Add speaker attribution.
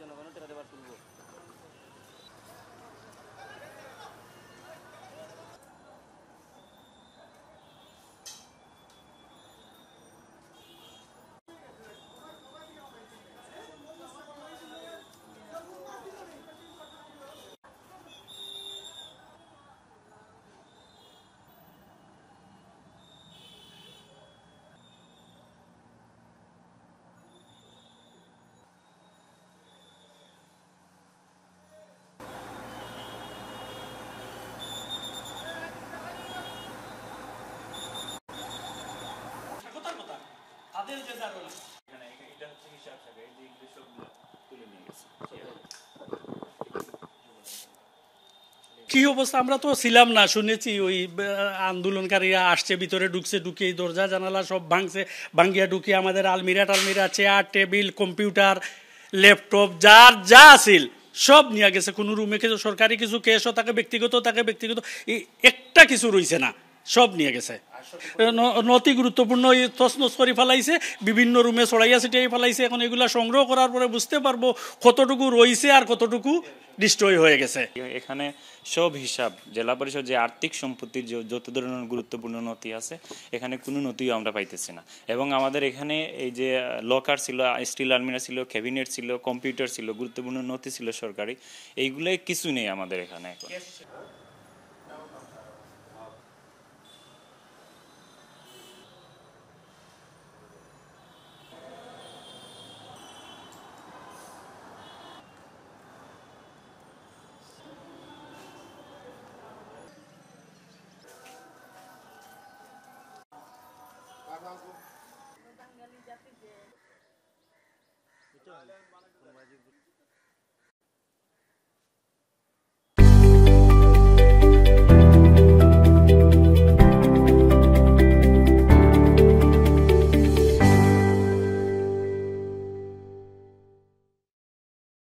Speaker 1: জনগণের টাকা দেবার তুলব।
Speaker 2: কি অবস্থা আমরা তো ছিলাম না, শুনেছি ওই আন্দোলনকারীরা আসছে, ভিতরে ঢুকছে, ঢুকে দরজা জানালা সব ভাঙছে, ভাঙ্গিয়া ঢুকে আমাদের আলমিরা টালমিরা, চেয়ার টেবিল কম্পিউটার ল্যাপটপ যার যা আছিল সব নিয়ে গেছে। কোনো রুমে কিছু সরকারি কিছু কেসও তাকে ব্যক্তিগত একটা কিছু রইছে না, সব নিয়ে গেছে। নতি গুরুত্বপূর্ণ তছনছ করে ফেলাইছে, বিভিন্ন রুমে ছড়াইয়া ছিটিয়ে ফেলাইছে। এখন এগুলা সংগ্রহ করার পরে বুঝতে পারবো কতটুকু রইছে আর কতটুকু ডিস্ট্রয় হয়ে গেছে।
Speaker 3: এখানে সব হিসাব জেলা পরিষদ যে আর্থিক সম্পত্তির যত ধরনের গুরুত্বপূর্ণ নথি আছে, এখানে কোনো নথিও আমরা পাইতেছি না। এবং আমাদের এখানে এই যে লকার ছিল, স্টিল আলমিরা ছিল, ক্যাবিনেট ছিল, কম্পিউটার ছিল, গুরুত্বপূর্ণ নথি ছিল সরকারি, এইগুলো কিছু নেই আমাদের এখানে এখন।
Speaker 1: বাঙালি জাতি যে